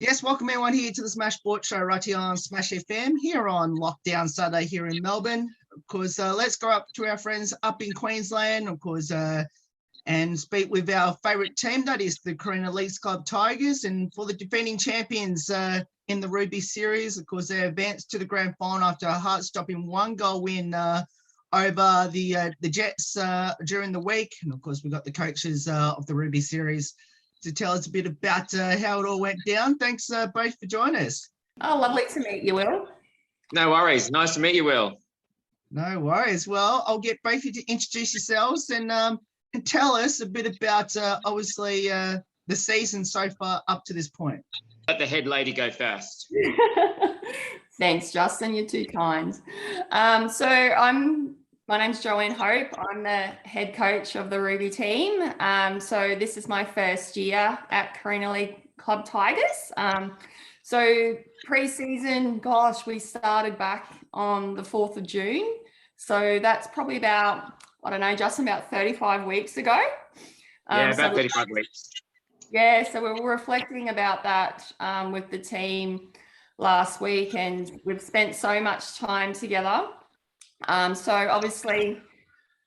Yes, welcome everyone here to the Smash Sports Show right here on Smash FM here on Lockdown Saturday here in Melbourne. Of course, let's go up to our friends up in Queensland, of course, and speak with our favourite team, that is the Carina Leagues Club Tigers. And for the defending champions in the Ruby Series, of course, they advanced to the grand final after a heart-stopping one-goal win over the Jets during the week. And of course, we got the coaches of the Ruby Series to tell us a bit about how it all went down. Thanks both for joining us. Oh, lovely to meet you, Will. No worries. Nice to meet you, Will. No worries. Well, I'll get both of you to introduce yourselves and tell us a bit about, obviously, the season so far up to this point. Let the head lady go first. Thanks, Justin. You're too kind. My name's Joanne Hope. I'm the head coach of the Ruby team. So this is my first year at Carina Leagues Club Tigers. So pre-season, gosh, we started back on the 4th of June. So that's probably about, I don't know, Justin, about 35 weeks ago. About 35 weeks. Yeah, so we were reflecting about that with the team last week, and we've spent so much time together. So obviously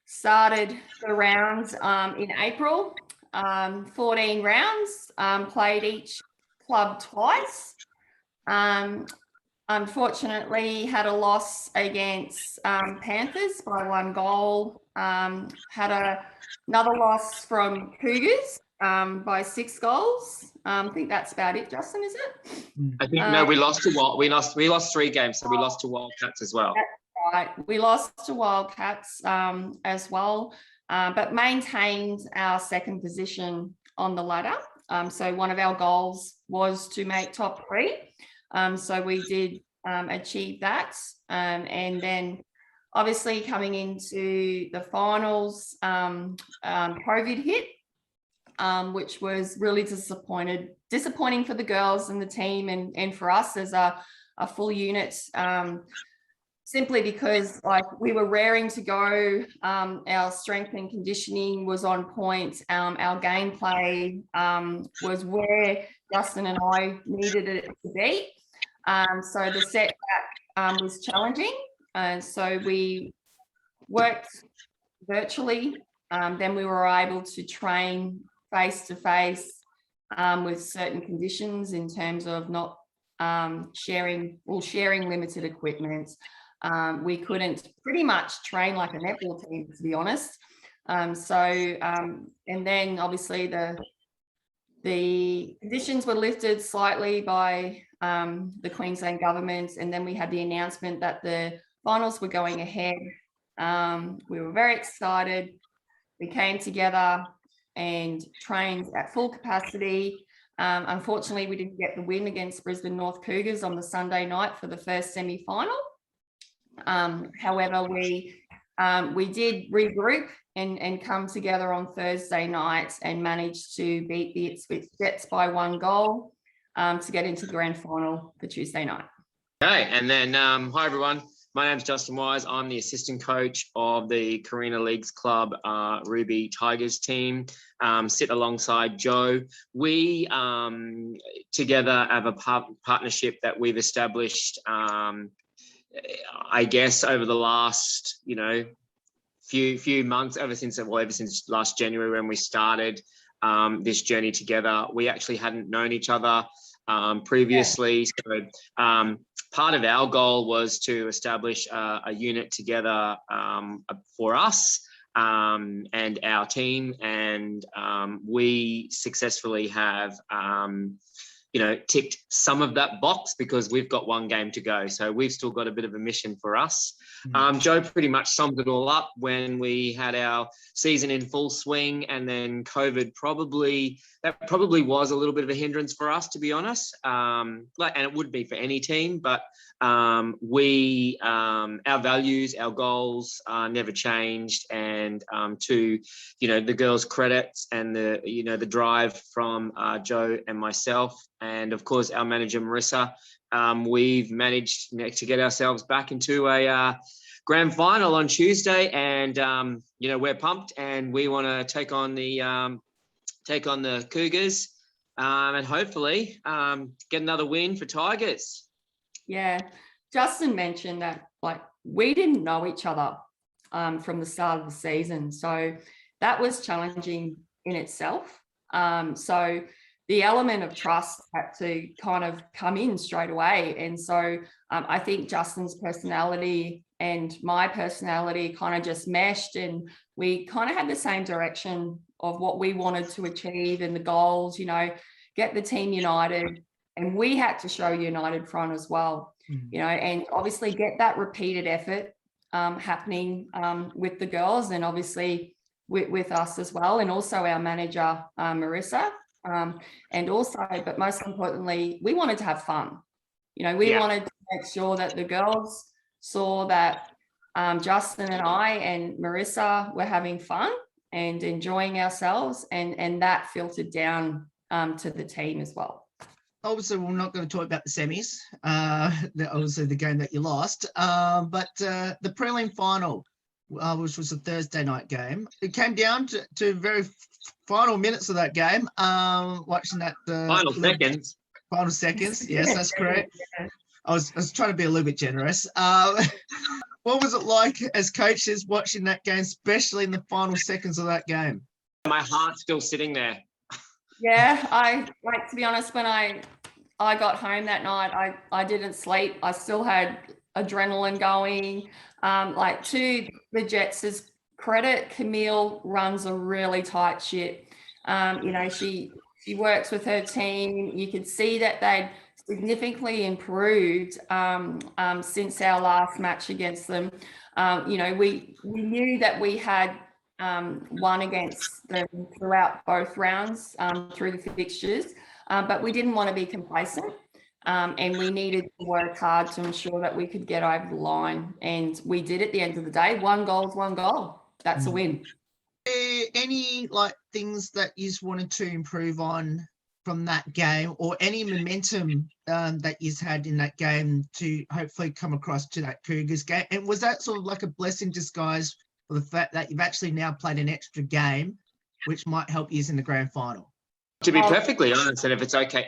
started the rounds in April, 14 rounds, played each club twice. Unfortunately had a loss against Panthers by 1 goal, had another loss from Cougars by 6 goals. I think that's about it, Justin, is it? I think, no, we lost to we lost 3 games, so we lost to Wildcats as well. Right, we lost to Wildcats as well, but maintained our second position on the ladder. So one of our goals was to make top 3. So we did achieve that. And then obviously coming into the finals, COVID hit, which was really disappointing for the girls and the team and for us as a full unit. Simply because we were raring to go, our strength and conditioning was on point, our gameplay was where Justin and I needed it to be. So the setback was challenging, so we worked virtually. Then we were able to train face to face with certain conditions in terms of not sharing limited equipment. We couldn't pretty much train like a netball team, to be honest. And then obviously the conditions were lifted slightly by the Queensland government, and then we had the announcement that the finals were going ahead. We were very excited. We came together and trained at full capacity. Unfortunately, we didn't get the win against Brisbane North Cougars on the Sunday night for the first semi-final. However, we did regroup and come together on Thursday night and managed to beat the Ipswich Jets by 1 goal to get into the grand final for Tuesday night. Okay, and then hi everyone. My name's Justin Wise. I'm the assistant coach of the Carina Leagues Club Ruby Tigers team. Sit alongside Joe. We together have a partnership that we've established. I guess over the last, few months, ever since last January when we started this journey together. We actually hadn't known each other previously. Yeah. So part of our goal was to establish a unit together for us and our team, and we successfully have ticked some of that box because we've got 1 game to go. So we've still got a bit of a mission for us. Joe pretty much summed it all up when we had our season in full swing, and then COVID probably was a little bit of a hindrance for us, to be honest. And it would be for any team, but our values, our goals never changed. And to the girls' credits and the drive from Joe and myself, and of course our manager Marissa, we've managed to get ourselves back into a grand final on Tuesday, and we're pumped, and we want to take on the Cougars and hopefully get another win for Tigers. Yeah, Justin mentioned that like we didn't know each other from the start of the season, so that was challenging in itself. So the element of trust had to kind of come in straight away, and so I think Justin's personality and my personality kind of just meshed, and we kind of had the same direction of what we wanted to achieve and the goals, you know, get the team united. And we had to show united front as well, you know, and obviously get that repeated effort happening with the girls, and obviously with us as well, and also our manager, Marissa. And also, but most importantly, we wanted to have fun. You know, we wanted to make sure that the girls saw that Justin and I and Marissa were having fun and enjoying ourselves, and that filtered down to the team as well. Obviously, we're not going to talk about the semis, obviously the game that you lost, but the prelim final, which was a Thursday night game, it came down to very final minutes of that game. Watching that Final seconds. Final seconds, yes, that's correct. I was trying to be a little bit generous. What was it like as coaches watching that game, especially in the final seconds of that game? My heart's still sitting there. Yeah, I like, to be honest, when I got home that night, I didn't sleep. I still had adrenaline going. Like, to the Jets' credit, Camille runs a really tight ship. You know, she works with her team. You could see that they'd significantly improved since our last match against them. You know, we knew that we had won against them throughout both rounds through the fixtures, but we didn't want to be complacent, and we needed to work hard to ensure that we could get over the line, and we did at the end of the day. 1 goal is 1 goal. That's a win. Any like things that you just wanted to improve on from that game, or any momentum that you've had in that game to hopefully come across to that Cougars game? And was that sort of like a blessing in disguise for the fact that you've actually now played an extra game, which might help you in the grand final? To be perfectly honest, and if it's okay,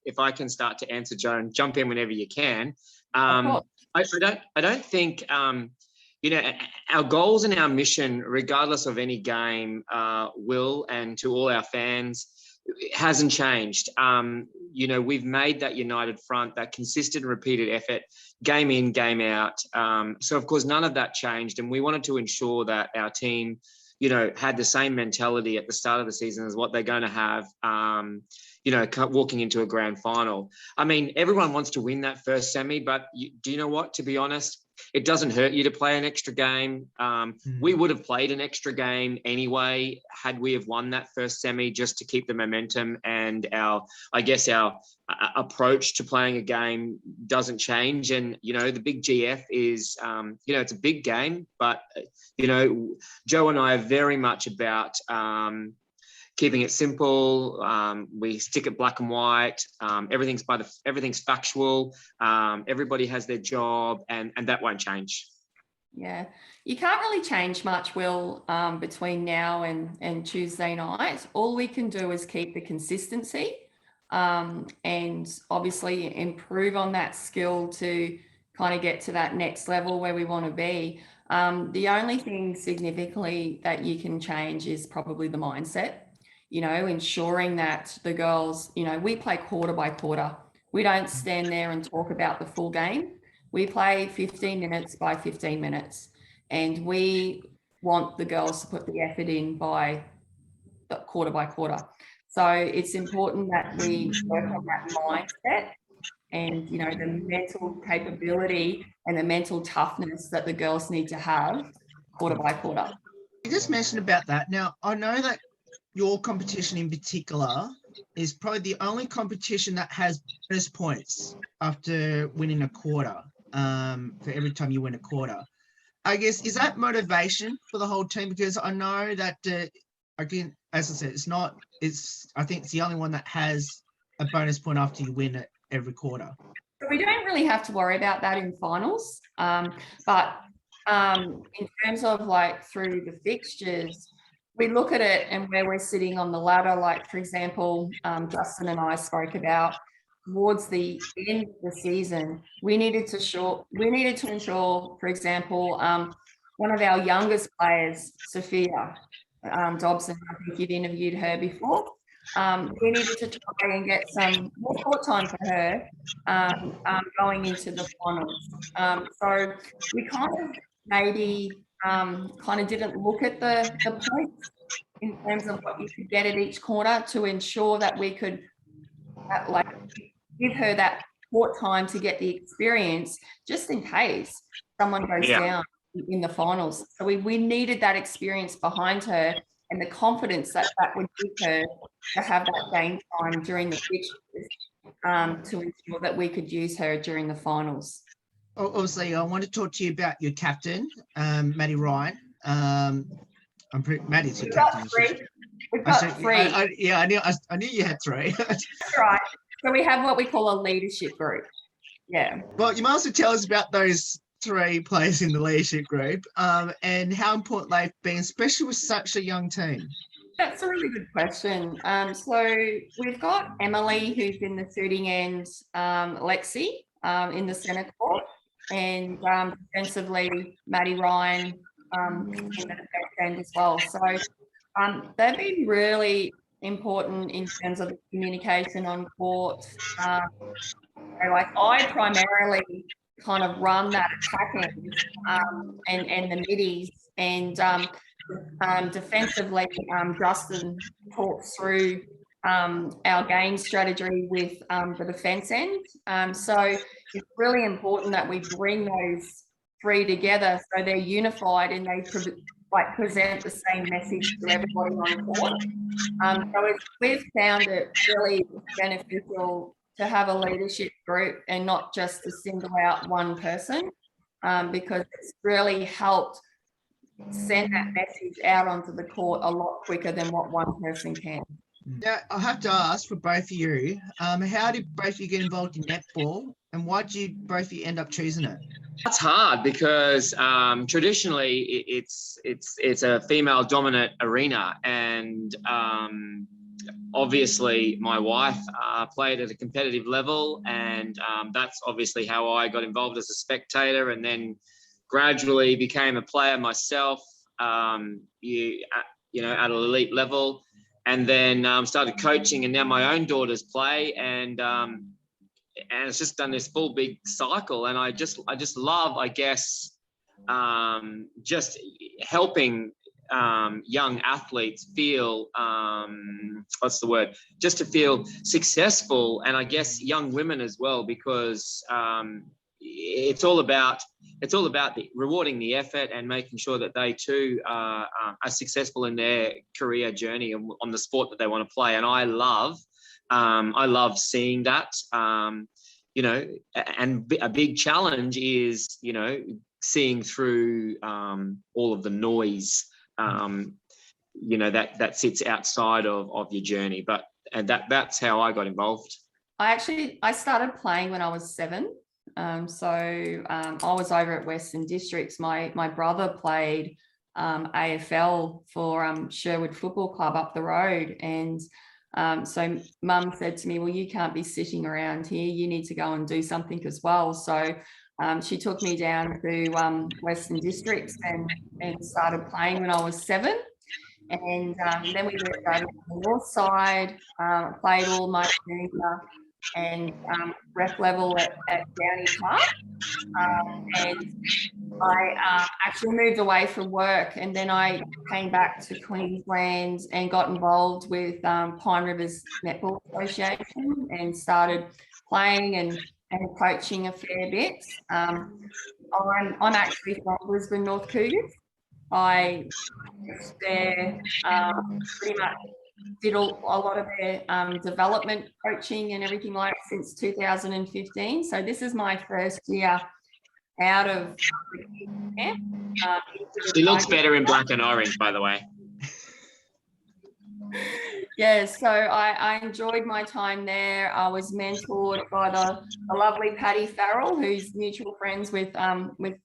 if I can start to answer, Joe, and jump in whenever you can. I don't think you know, our goals and our mission, regardless of any game, will, and to all our fans, it hasn't changed. You know, we've made that united front, that consistent, repeated effort, game in, game out. So, of course, none of that changed. And we wanted to ensure that our team, you know, had the same mentality at the start of the season as what they're going to have, you know, walking into a grand final. I mean, everyone wants to win that first semi, but do you know what? To be honest, it doesn't hurt you to play an extra game. We would have played an extra game anyway had we have won that first semi, just to keep the momentum, and our approach to playing a game doesn't change. And, you know, the big GF is, you know, it's a big game, but, you know, Joe and I are very much about keeping it simple. We stick it black and white. Everything's factual. Everybody has their job, and that won't change. Yeah, you can't really change much, Will, between now and Tuesday night. All we can do is keep the consistency, and obviously improve on that skill to kind of get to that next level where we want to be. The only thing significantly that you can change is probably the mindset. You know, ensuring that the girls, you know, we play quarter by quarter. We don't stand there and talk about the full game. We play 15 minutes by 15 minutes, and we want the girls to put the effort in by quarter by quarter. So it's important that we work on that mindset and, you know, the mental capability and the mental toughness that the girls need to have quarter by quarter. You just mentioned about that. Now, I know that your competition in particular is probably the only competition that has bonus points after winning a quarter, for every time you win a quarter. I guess, is that motivation for the whole team? Because I know that, again, as I said, I think it's the only one that has a bonus point after you win it every quarter. So we don't really have to worry about that in finals. But in terms of like through the fixtures, we look at it and where we're sitting on the ladder, like, for example, Justin and I spoke about towards the end of the season, we needed to ensure, for example, one of our youngest players, Sophia Dobson, I think you've interviewed her before. We needed to try and get some more court time for her going into the finals. So we kind of maybe kind of didn't look at the points in terms of what you could get at each corner to ensure that we could like give her that court time to get the experience, just in case someone goes down in the finals. So we needed that experience behind her and the confidence that would give her to have that game time during the fixtures to ensure that we could use her during the finals. Obviously, I want to talk to you about your captain, Maddie Ryan. Maddie's your captain. We've got three. I knew you had three. That's right. So we have what we call a leadership group. Yeah. Well, you might also tell us about those three players in the leadership group and how important they've been, especially with such a young team. That's a really good question. So we've got Emily, who's in the shooting end, Lexi in the centre court, and defensively, Maddie Ryan in the defence end as well. So they've been really important in terms of the communication on court. Like I primarily kind of run that attack end and the middies, and defensively, Justin talks through our game strategy with the defence end. So it's really important that we bring those three together so they're unified and they present the same message to everybody on board. So we've found it really beneficial to have a leadership group and not just to single out one person, because it's really helped send that message out onto the court a lot quicker than what one person can. Now, I have to ask for both of you, how did both of you get involved in netball, and why did you both of you end up choosing it? That's hard because traditionally it's a female dominant arena, and obviously my wife played at a competitive level, and that's obviously how I got involved as a spectator, and then gradually became a player myself, at an elite level, and then started coaching, and now my own daughters play, and it's just done this full big cycle, and I just love, I guess, just helping young athletes feel just to feel successful, and I guess young women as well, because it's all about rewarding the effort and making sure that they too are successful in their career journey on the sport that they want to play. And I love seeing that, and a big challenge is, seeing through all of the noise, that sits outside of your journey. That's how I got involved. I started playing when I was 7. I was over at Western Districts. My brother played AFL for Sherwood Football Club up the road, and so Mum said to me, well, you can't be sitting around here, you need to go and do something as well. So she took me down to Western Districts and started playing when I was 7. And then we moved over to the north side, played all my junior and rep level at Downey Park. And I actually moved away from work, and then I came back to Queensland and got involved with Pine Rivers Netball Association and started playing and coaching a fair bit. I'm actually from Brisbane North Cougars. I was there pretty much did a lot of their development coaching and everything like since 2015. So this is my first year out of camp. She looks better in black and orange, by the way. Yeah, so I enjoyed my time there. I was mentored by the lovely Patty Farrell, who's mutual friends with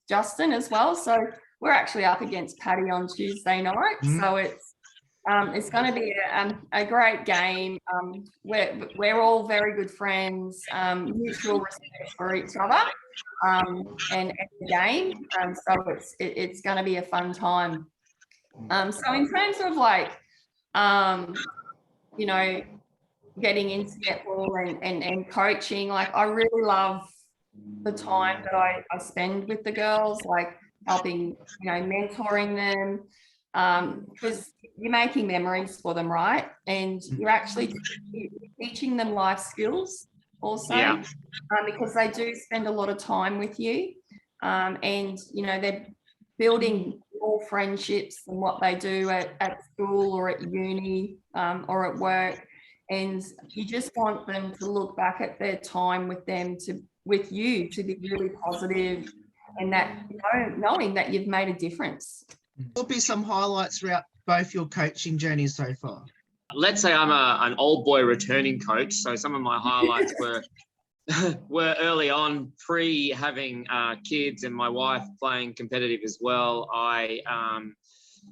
Justin as well. So we're actually up against Patty on Tuesday night. So It's going to be a great game. We're all very good friends, mutual respect for each other, and the game. So it's going to be a fun time. So in terms of like, you know, getting into netball and coaching, like I really love the time that I spend with the girls, like helping, mentoring them, because you're making memories for them, right? And you're actually teaching them life skills also, because they do spend a lot of time with you, and they're building more friendships than what they do at school or at uni, or at work. And you just want them to look back at their time with you to be really positive, and that knowing that you've made a difference. There'll be some highlights throughout both your coaching journeys so far. Let's say I'm an old boy returning coach, so some of my highlights were early on, pre having kids and my wife playing competitive as well. I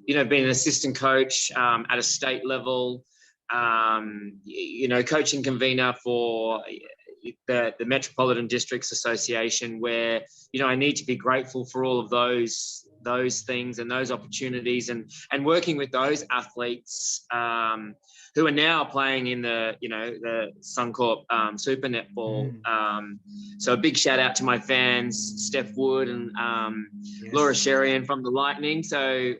been an assistant coach at a state level, coaching convener for the Metropolitan Districts Association, where I need to be grateful for all of those things and those opportunities, and working with those athletes who are now playing in the Suncorp Super Netball. So a big shout out to my fans, Steph Wood and Laura Sherian from the Lightning. So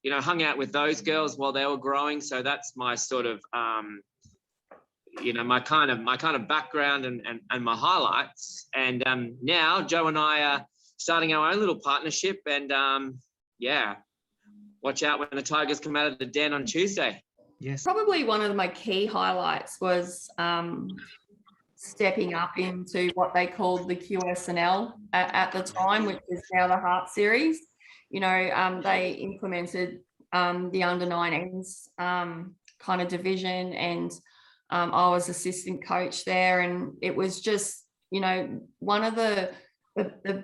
hung out with those girls while they were growing. So that's my sort of my kind of background and my highlights. And now Joe and I are starting our own little partnership, and watch out when the Tigers come out of the den on Tuesday. Yes. Probably one of my key highlights was stepping up into what they called the QSNL at the time, which is now the Heart Series. They implemented the under-19s kind of division, and I was assistant coach there, and it was just, one of the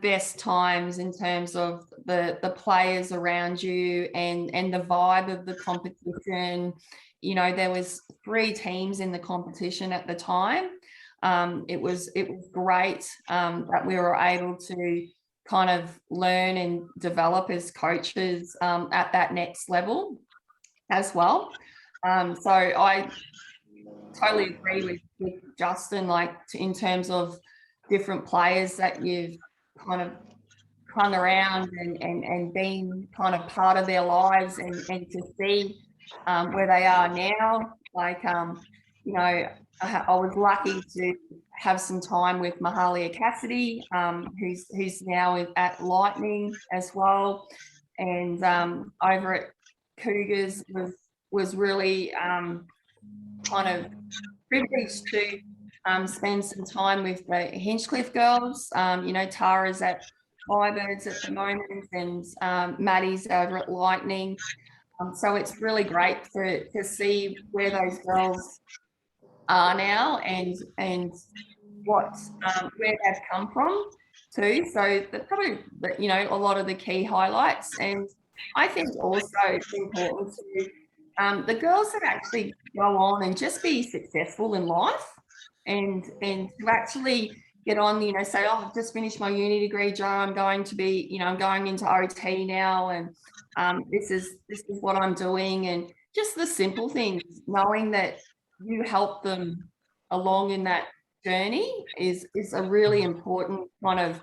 best times in terms of the players around you and the vibe of the competition. There was 3 teams in the competition at the time. It was great that we were able to kind of learn and develop as coaches at that next level as well. So I totally agree with Justin, like in terms of different players that you've kind of hung around and been kind of part of their lives, and to see where they are now. Like, I was lucky to have some time with Mahalia Cassidy, who's now at Lightning as well, and over at Cougars was really kind of privileged to spend some time with the Hinchcliffe girls. Tara's at Firebirds at the moment, and Maddie's over at Lightning. So it's really great to see where those girls are now and what where they've come from too. So that's probably a lot of the key highlights. And I think also it's important to the girls that actually go on and just be successful in life, and to actually get on, say, oh, I've just finished my uni degree, Joe, I'm going to be, I'm going into OT now, and this is what I'm doing. And just the simple things, knowing that you help them along in that journey is a really important kind of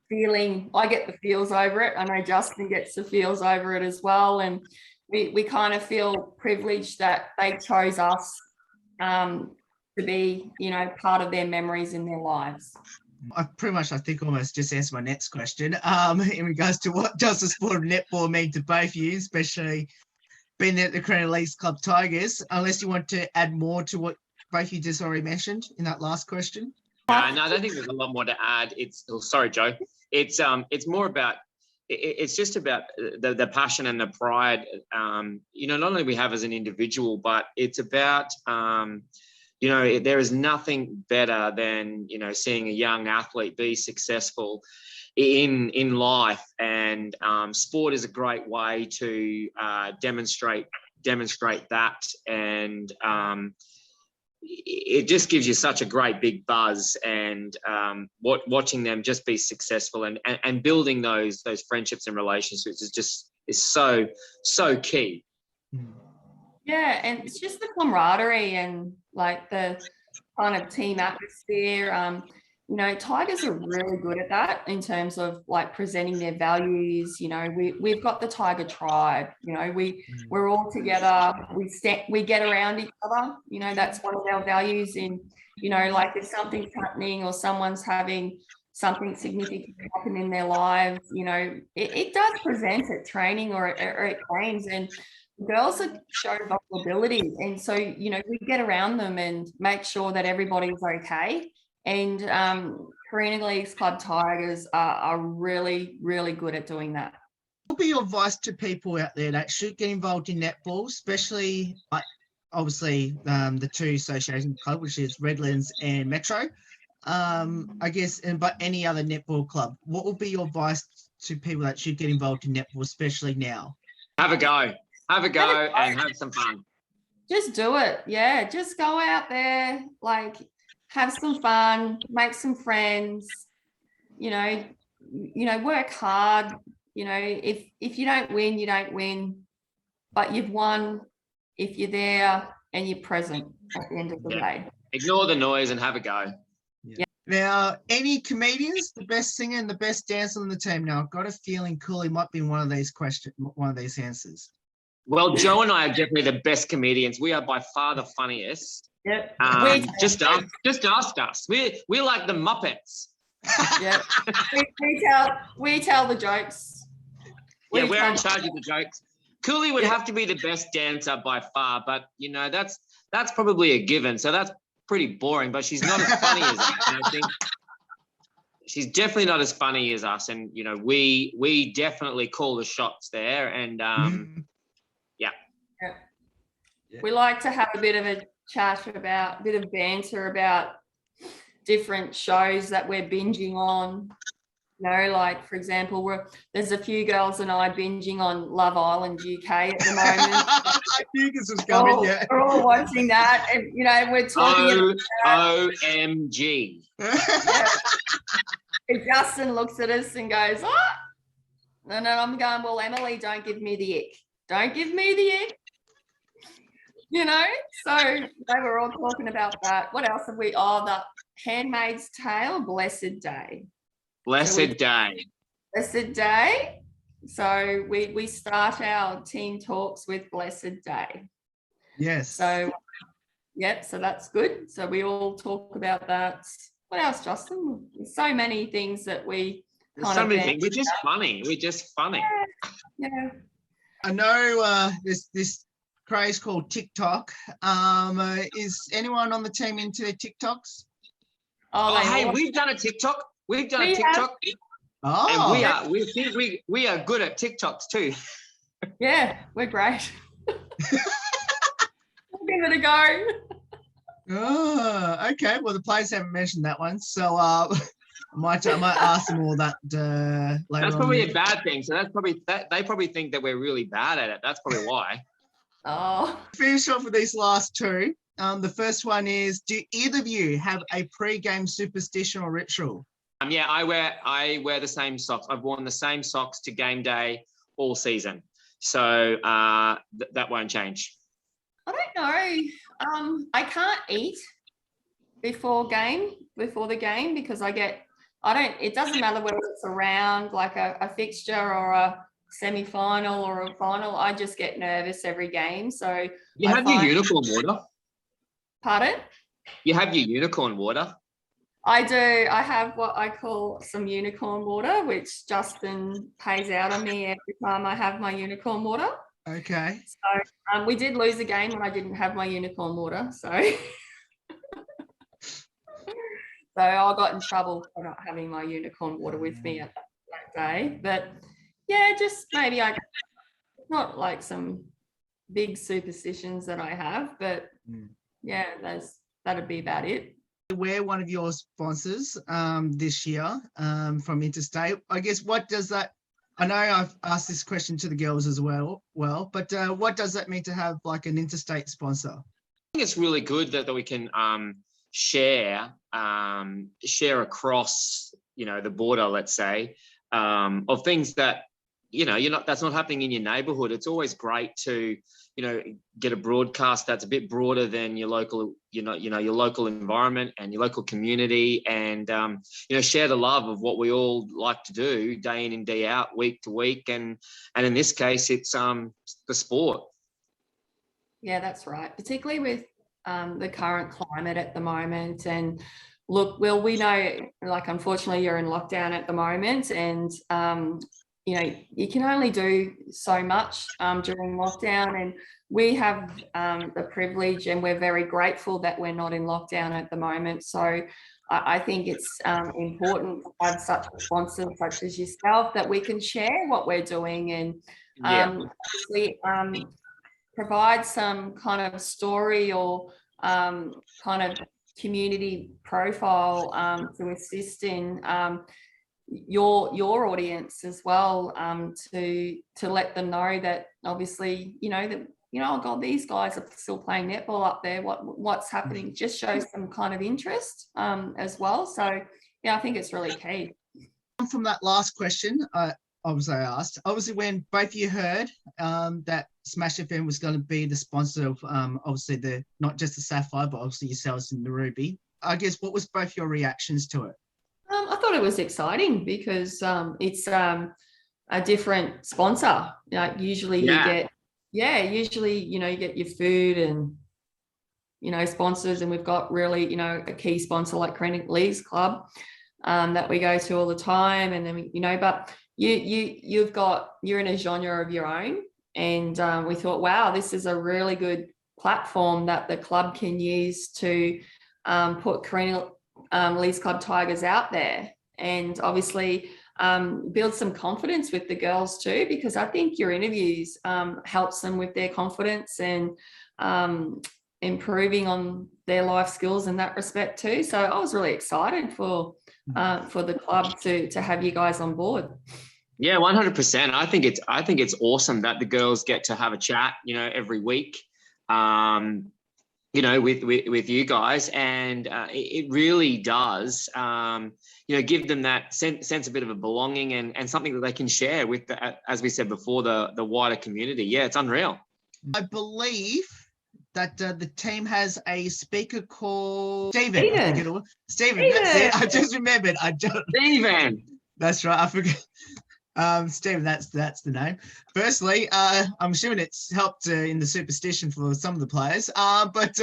feeling. I get the feels over it. I know Justin gets the feels over it as well. And we kind of feel privileged that they chose us to be, part of their memories in their lives. I think almost just answered my next question in regards to what does the sport of netball mean to both of you, especially being at the Carina Leagues Club Tigers, unless you want to add more to what both you just already mentioned in that last question. No, I don't think there's a lot more to add. Sorry, Joe. It's more about, it's just about the passion and the pride, not only we have as an individual, but it's about, there is nothing better than, seeing a young athlete be successful in life. And sport is a great way to demonstrate demonstrate that, and it just gives you such a great big buzz, and watching them just be successful and building those friendships and relationships is so key. Yeah, and it's just the camaraderie and like the kind of team atmosphere. You know, Tigers are really good at that in terms of like presenting their values. You know, we've got the Tiger tribe. You know, we're all together. We get around each other. You know, that's one of our values. In, you know, like if something's happening or someone's having something significant happen in their lives, you know, it does present at training or at games, and girls show vulnerability, and so, you know, we get around them and make sure that everybody's okay. And Carina Leagues Club Tigers are really, really good at doing that. What would be your advice to people out there that should get involved in netball, especially obviously the two association clubs, which is Redlands and Metro, I guess, but any other netball club? What would be your advice to people that should get involved in netball, especially now? Have a go and have some fun. Just do it. Yeah, just go out there, like have some fun, make some friends, you know, work hard. You know, if you don't win, you don't win, but you've won if you're there and you're present at the end of the day. Ignore the noise and have a go. Yeah. Now, any comedians, the best singer and the best dancer on the team? Now, I've got a feeling Cooley might be one of these answers. Well, Joe and I are definitely the best comedians. We are by far the funniest. Yep. Just ask us. We're like the Muppets. Yeah. we tell the jokes. We're in charge of the jokes. Cooley would have to be the best dancer by far, but you know, that's probably a given. So that's pretty boring, but she's not as funny as us. I think she's definitely not as funny as us. And you know, we definitely call the shots there. And we like to have a bit of a chat about, a bit of banter about different shows that we're binging on. You know, like for example, there's a few girls and I binging on Love Island UK at the moment. Cougars was coming, yeah. We're all watching that, and you know, we're talking about OMG. Yeah. And Justin looks at us and goes, "Oh," and then I'm going, "Well, Emily, don't give me the ick. Don't give me the ick." You know, so they were all talking about that. What else have we? Oh, the Handmaid's Tale, Blessed Day. Blessed Day. Blessed Day. So we start our team talks with Blessed Day. Yes. So, yep, so that's good. So we all talk about that. What else, Justin? There's so many things that we kind of... We're just funny. We're just funny. Yeah. I know this craze called TikTok. Is anyone on the team into their TikToks? Oh, hey, we've done a TikTok. We've done a TikTok. Oh, and we are good at TikToks too. Yeah, we're great. We'll give it a go. Oh, okay. Well, the players haven't mentioned that one, so I might ask them all that later. That's probably a bad thing. So that's probably they probably think that we're really bad at it. That's probably why. Oh. Finish off with these last two. The first one is: do either of you have a pre-game superstition or ritual? Yeah, I wear the same socks. I've worn the same socks to game day all season, so that won't change. I don't know. I can't eat before the game because it doesn't matter whether it's around like a fixture or a semi-final or a final. I just get nervous every game. So you have your unicorn water. Pardon? You have your unicorn water. I do. I have what I call some unicorn water, which Justin pays out on me every time I have my unicorn water. Okay. So we did lose a game when I didn't have my unicorn water. So I got in trouble for not having my unicorn water with me at that day. But yeah, just maybe not like some big superstitions that I have, but yeah, that'd be about it. We're one of your sponsors this year from Interstate. I guess what does that I know I've asked this question to the girls as well, but what does that mean to have like an interstate sponsor? I think it's really good that we can share across, the border, let's say, of things that, that's not happening in your neighborhood. It's always great to, get a broadcast that's a bit broader than your local, your local environment and your local community, and, share the love of what we all like to do day in and day out, week to week. And in this case, it's the sport. Yeah, that's right. Particularly with the current climate at the moment. And look, Will, we know, like, unfortunately, you're in lockdown at the moment, and you can only do so much during lockdown. And we have the privilege, and we're very grateful that we're not in lockdown at the moment. So I think it's important to have such sponsors such as yourself that we can share what we're doing, and obviously provide some kind of story or kind of community profile to assist in your audience as well, to let them know that obviously oh God, these guys are still playing netball up there, what's happening, just shows some kind of interest as well. So yeah, I think it's really key. From that last question I asked, obviously when both of you heard that Smash FM was going to be the sponsor of obviously not just the Sapphire, but obviously yourselves in the Ruby, I guess what was both your reactions to it? I thought it was exciting because it's a different sponsor. Like usually you get you get your food and sponsors, and we've got really a key sponsor like Carina Leagues Club that we go to all the time, and then but you're in a genre of your own, and we thought, wow, this is a really good platform that the club can use to put Carina Leagues Club Tigers out there, and obviously build some confidence with the girls too, because I think your interviews helps them with their confidence and improving on their life skills in that respect too. So I was really excited for the club to have you guys on board. Yeah, 100%. I think it's awesome that the girls get to have a chat, every week, with you guys, and it really does, give them that sense a bit of a belonging and something that they can share with, as we said before, the wider community. Yeah, it's unreal. I believe that the team has a speaker called Stephen. Stephen, that's it. I just remembered. Stephen. That's right. I forget. Stephen, that's the name. Firstly, I'm assuming it's helped in the superstition for some of the players. But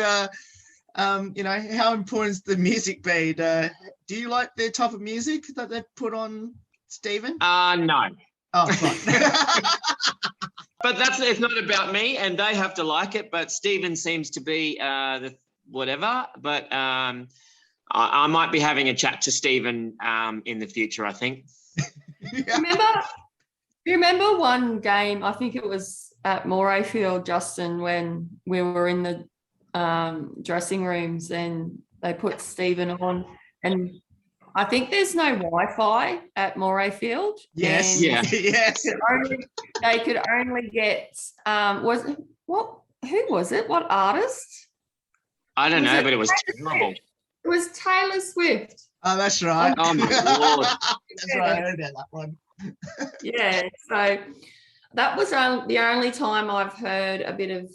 how important is the music be? Do you like the type of music that they put on, Stephen? No. Oh, fine. But it's not about me, and they have to like it. But Stephen seems to be the whatever. But I might be having a chat to Stephen in the future, I think. Remember one game, I think it was at Moray Field, Justin, when we were in the dressing rooms and they put Stephen on, and I think there's no Wi-Fi at Moray Field. Yes, yes. They could only get who was it? What artist? I don't know, but it was terrible. It was Taylor Swift. Oh, that's right. Oh my Lord. That's right. I heard about that one. Yeah, so that was the only time I've heard a bit of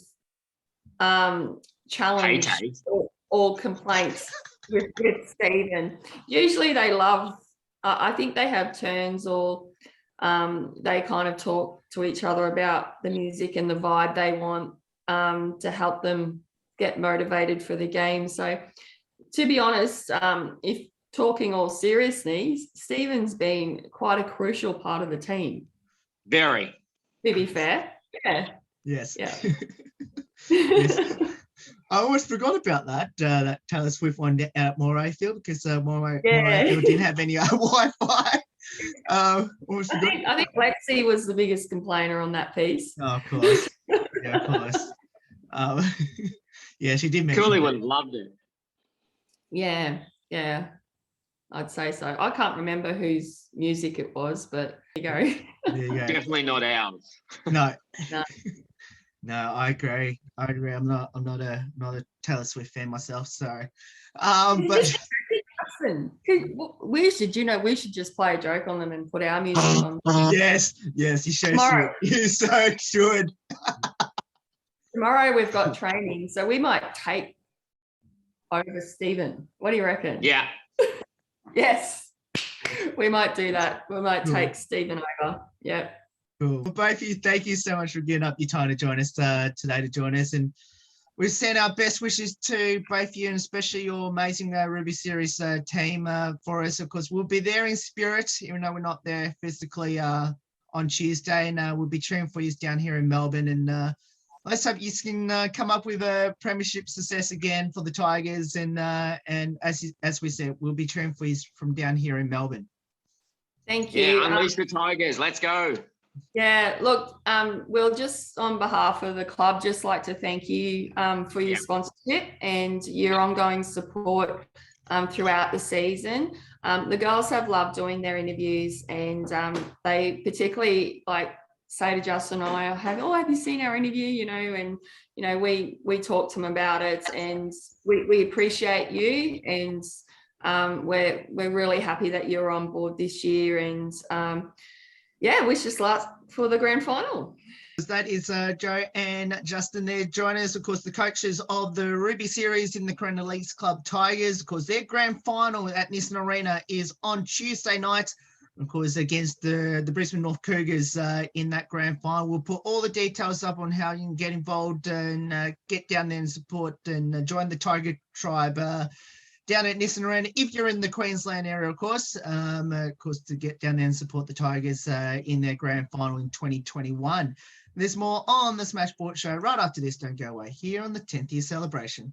challenge or complaints with Stephen. Usually they love, I think they have turns, or they kind of talk to each other about the music and the vibe they want to help them get motivated for the game. So to be honest, if talking all seriously, Stephen's been quite a crucial part of the team. Very. To be fair. Yeah. Yes. Yeah. Yes. I always forgot about that Taylor Swift one out at Moray Field, because Moray Field didn't have any Wi-Fi. I think Lexi was the biggest complainer on that piece. Oh, of course. Yeah, of course. Yeah, she did mention Cooley would have loved it. Yeah, yeah. I'd say so. I can't remember whose music it was, but there you go. There you go. Definitely not ours. No. No. No, I agree. I'm not a Taylor Swift fan myself, so but we should just play a joke on them and put our music on. yes, you so Tomorrow. should. You so should. Tomorrow we've got training, so we might take over Stephen. What do you reckon? Yeah. Yes, we might do that. We might take Stephen over. Yeah. Cool. Well, both of you, thank you so much for getting up your time to join us today and we send our best wishes to both of you and especially your amazing Ruby Series team for us. Of course, we'll be there in spirit, even though we're not there physically on Tuesday, and we'll be cheering for you down here in Melbourne. And let's hope you can come up with a premiership success again for the Tigers. And as we said, we'll be cheering for you from down here in Melbourne. Thank you. Yeah, unleash the Tigers. Let's go. Yeah, look, we'll just on behalf of the club just like to thank you for your sponsorship and your ongoing support throughout the season. The girls have loved doing their interviews, and they particularly say to Justin and I, have you seen our interview? And we talk to them about it, and we appreciate you, and we're really happy that you're on board this year, and wish us luck for the grand final. That is Joe and Justin there joining us, of course, the coaches of the Ruby Series in the Carina Leagues Club Tigers. Of course, their grand final at Nissan Arena is on Tuesday night, of course, against the Brisbane North Cougars in that grand final. We'll put all the details up on how you can get involved and get down there and support and join the Tiger tribe down at Nissan Arena, if you're in the Queensland area, of course, to get down there and support the Tigers in their grand final in 2021. There's more on the Smash Sport Show right after this. Don't go away here on the 10th year celebration.